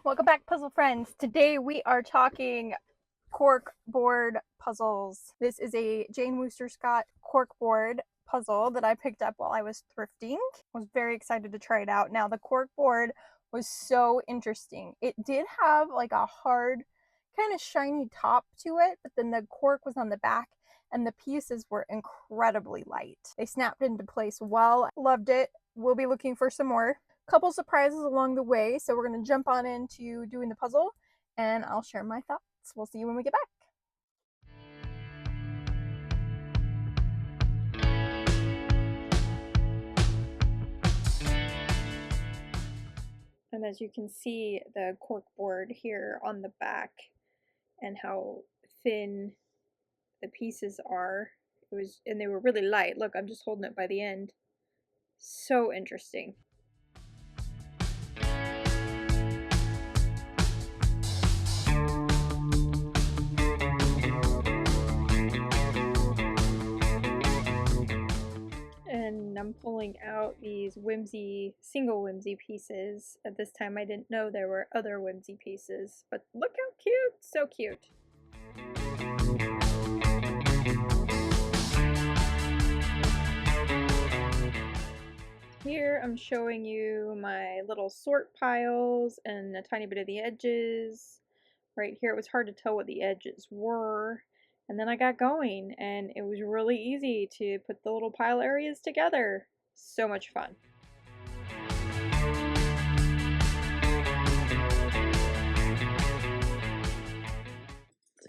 Welcome back, puzzle friends. Today we are talking cork board puzzles. This is a Jane Wooster Scott cork board puzzle that I picked up while I was thrifting. I was very excited to try it out. Now, the cork board was so interesting. It did have like a hard, kind of shiny top to it, but then the cork was on the back and the pieces were incredibly light. They snapped into place well. Loved it. We'll be looking for some more. Couple surprises along the way, so we're going to jump on into doing the puzzle and I'll share my thoughts. We'll see you when we get back. And as you can see, the cork board here on the back and how thin the pieces are, and they were really light. Look, I'm just holding it by the end. So interesting. And I'm pulling out these single whimsy pieces. At this time I didn't know there were other whimsy pieces, but look how cute, so cute. Here I'm showing you my little sort piles and a tiny bit of the edges. Right here it was hard to tell what the edges were. And then I got going and it was really easy to put the little pile areas together. So much fun.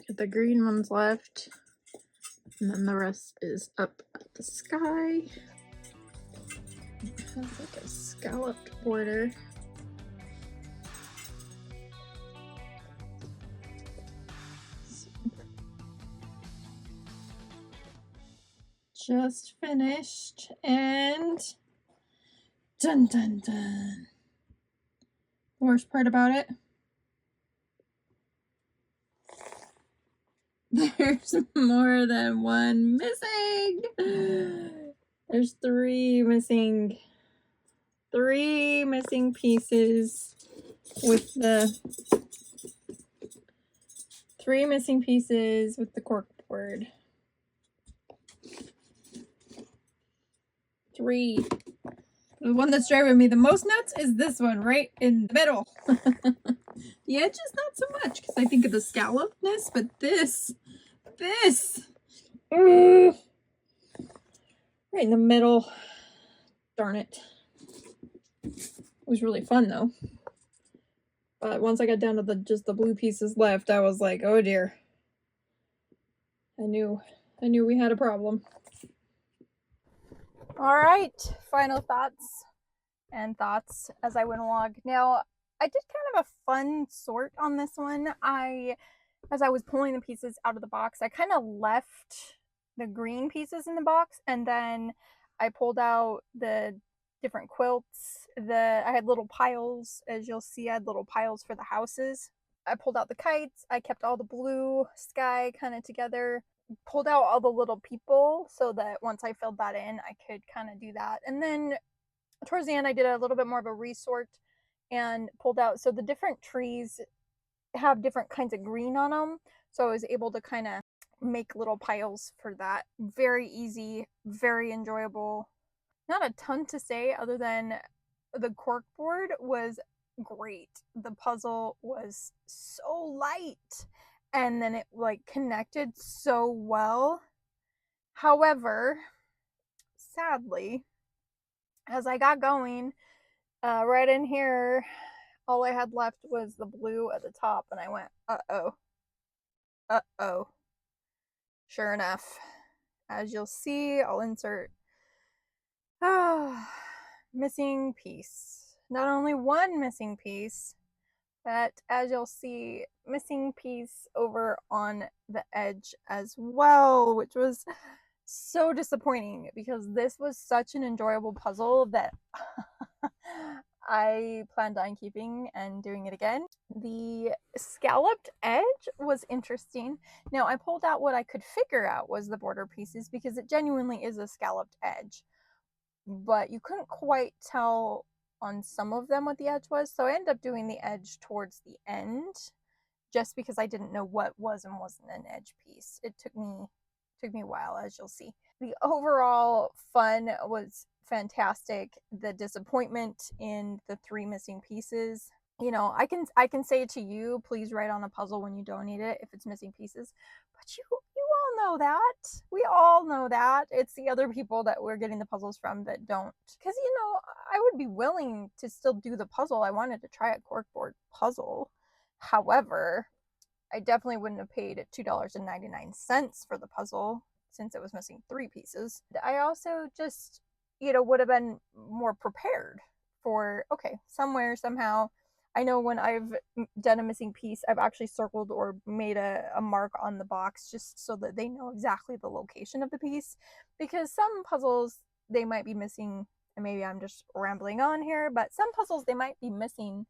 Got the green ones left. And then the rest is up at the sky. It has like a scalloped border. Just finished, and dun dun dun. The worst part about it, there's more than one missing. There's three missing pieces with the cork board. 3. The one that's driving me the most nuts is this one right in the middle. The edges not so much because I think of the scallopedness, but this right in the middle. Darn it. It was really fun though. But once I got down to just the blue pieces left, I was like, oh dear. I knew we had a problem. All right, final thoughts as I went along. Now, I did kind of a fun sort on this one. As I was pulling the pieces out of the box, I kind of left the green pieces in the box, and then I pulled out the different quilts. I had little piles, as you'll see, I had little piles for the houses. I pulled out the kites. I kept all the blue sky kind of together. Pulled out all the little people so that once I filled that in, I could kind of do that. And then towards the end, I did a little bit more of a resort and pulled out. So the different trees have different kinds of green on them. So I was able to kind of make little piles for that. Very easy, very enjoyable. Not a ton to say other than the cork board was great. The puzzle was so light. And then it like connected so well. However, sadly, as I got going, right in here, all I had left was the blue at the top, and I went, uh-oh. Sure enough, as you'll see, I'll insert missing piece. Not only one missing piece, but as you'll see, missing piece over on the edge as well, which was so disappointing because this was such an enjoyable puzzle that I planned on keeping and doing it again. The scalloped edge was interesting. Now, I pulled out what I could figure out was the border pieces because it genuinely is a scalloped edge, but you couldn't quite tell on some of them what the edge was, so I ended up doing the edge towards the end just because I didn't know what was and wasn't an edge piece. It took me a while, as you'll see. The overall fun was fantastic. The disappointment in the 3 missing pieces, you know, I can say to you, please write on a puzzle when you donate it if it's missing pieces, but you all know that. We all know that. It's the other people that we're getting the puzzles from that don't. Because, you know, I would be willing to still do the puzzle. I wanted to try a corkboard puzzle. However, I definitely wouldn't have paid $2.99 for the puzzle since it was missing 3 pieces. I also just, you know, would have been more prepared for, okay, somewhere, somehow. I know when I've done a missing piece, I've actually circled or made a mark on the box just so that they know exactly the location of the piece. Because some puzzles, they might be missing, and maybe I'm just rambling on here, but some puzzles, they might be missing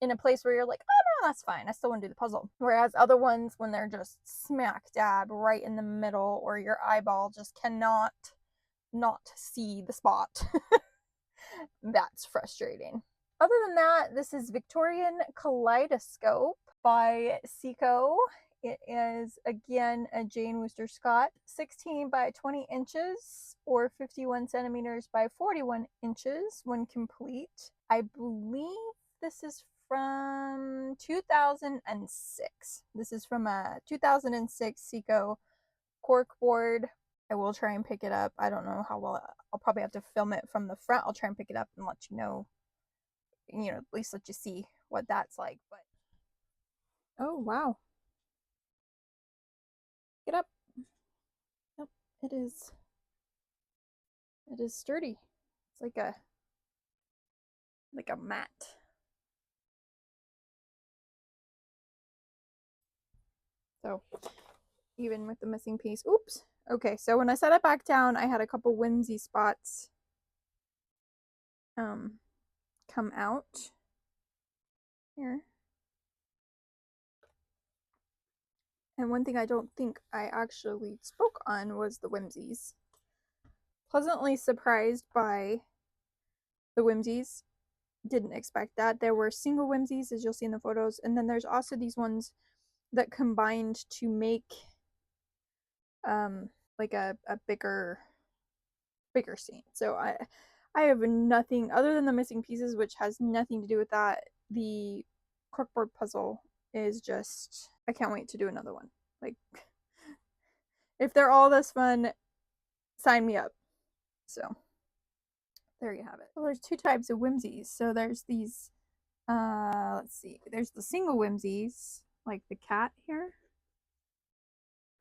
in a place where you're like, oh no, that's fine, I still want to do the puzzle. Whereas other ones, when they're just smack dab right in the middle, or your eyeball just cannot not see the spot, that's frustrating. Other than that, this is Victorian Kaleidoscope by Ceaco. It is, again, a Jane Wooster Scott, 16 by 20 inches or 51 centimeters by 41 inches when complete. I believe this is from 2006. This is from a 2006 Ceaco cork board. I will try and pick it up. I don't know how well. I'll probably have to film it from the front. I'll try and pick it up and let you know, at least let you see what that's like. But oh wow, get up. Yep, it is. It is sturdy. It's like a mat. So even with the missing piece, oops. Okay, so when I set it back down, I had a couple whimsy spots come out here. And one thing I don't think I actually spoke on was the Whimsies. Pleasantly surprised by the Whimsies. Didn't expect that. There were single Whimsies, as you'll see in the photos, and then there's also these ones that combined to make like a bigger scene. So I have nothing other than the missing pieces, which has nothing to do with that. The corkboard puzzle is just, I can't wait to do another one. Like, if they're all this fun, sign me up. So there you have it. Well, there's 2 types of Whimsies. So there's these, let's see, there's the single Whimsies, like the cat here.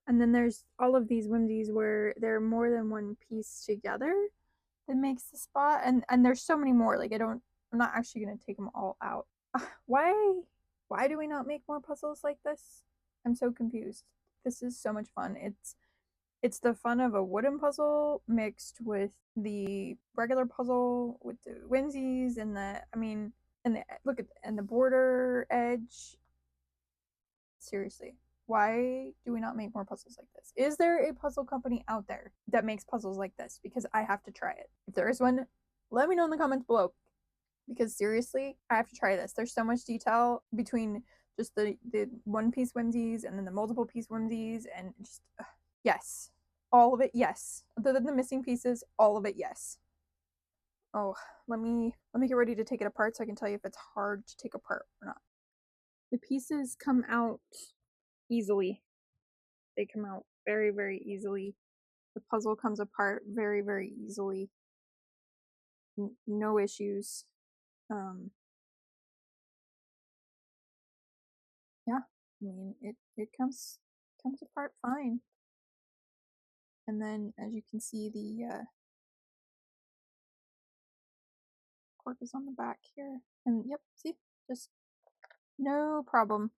And then there's all of these Whimsies where they're more than one piece together that makes the spot. And there's so many more. Like, I'm not actually going to take them all out. Why do we not make more puzzles like this? I'm so confused. This is so much fun. It's the fun of a wooden puzzle mixed with the regular puzzle with the Whimsies and the border edge. Seriously, why do we not make more puzzles like this? Is there a puzzle company out there that makes puzzles like this? Because I have to try it. If there is one, let me know in the comments below. Because seriously, I have to try this. There's so much detail between just the one piece Whimsies and then the multiple piece Whimsies, and just yes, all of it, yes. Other than the missing pieces, all of it, yes. Oh, let me get ready to take it apart so I can tell you if it's hard to take apart or not. The pieces come out easily. They come out very, very easily. The puzzle comes apart very, very easily. No issues. Yeah, I mean, it comes apart fine. And then, as you can see, the cork is on the back here. And yep, see, just no problem.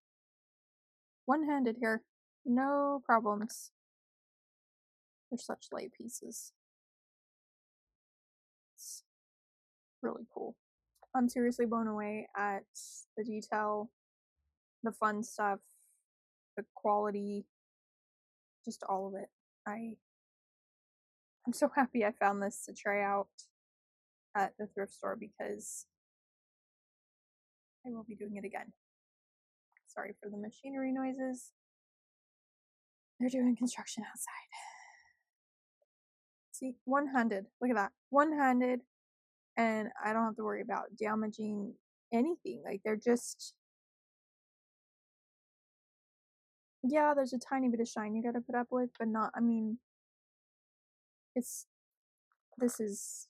One-handed here, no problems. They're such light pieces. It's really cool. I'm seriously blown away at the detail, the fun stuff, the quality, just all of it. I'm so happy I found this to try out at the thrift store because I will be doing it again. Sorry for the machinery noises. They're doing construction outside. See, one-handed. Look at that. One-handed. And I don't have to worry about damaging anything. Like, they're just... Yeah, there's a tiny bit of shine you gotta put up with, but not... I mean... This is...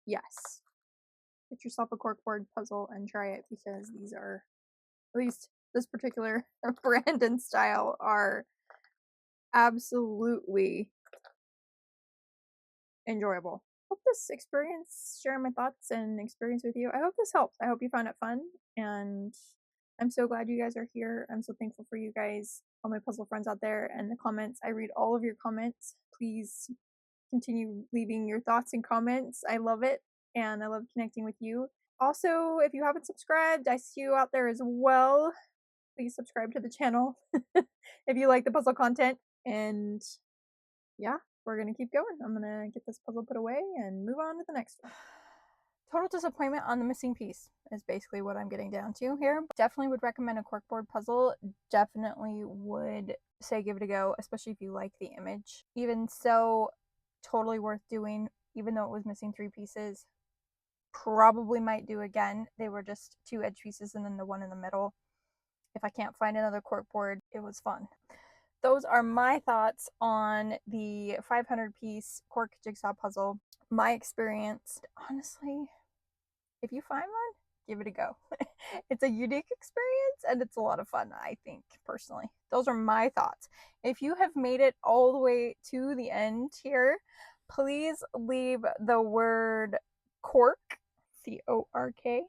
Yes. Get yourself a cork board puzzle and try it, because these are... At least this particular brand and style are absolutely enjoyable. Hope this experience, sharing my thoughts and experience with you, I hope this helps. I hope you found it fun, and I'm so glad you guys are here. I'm so thankful for you guys, all my puzzle friends out there, and the comments. I read all of your comments. Please continue leaving your thoughts and comments. I love it, and I love connecting with you. Also, if you haven't subscribed, I see you out there as well. Please subscribe to the channel if you like the puzzle content. And yeah, we're gonna keep going. I'm gonna get this puzzle put away and move on to the next one. Total disappointment on the missing piece is basically what I'm getting down to here. Definitely would recommend a corkboard puzzle. Definitely would say give it a go, especially if you like the image. Even so, totally worth doing, even though it was missing 3 pieces. Probably might do again. They were just 2 edge pieces and then the one in the middle. If I can't find another corkboard, it was fun. Those are my thoughts on the 500 piece cork jigsaw puzzle. My experience, honestly, if you find one, give it a go. It's a unique experience and it's a lot of fun, I think, personally. Those are my thoughts. If you have made it all the way to the end here, please leave the word cork, C-O-R-K.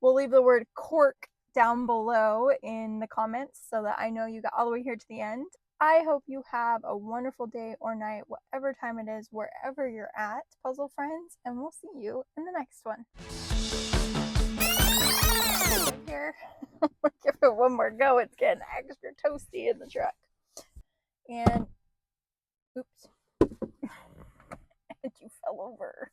We'll leave the word cork down below in the comments so that I know you got all the way here to the end. I hope you have a wonderful day or night, whatever time it is, wherever you're at, puzzle friends, and we'll see you in the next one. Here, we'll give it one more go. It's getting extra toasty in the truck. And, oops, and you fell over.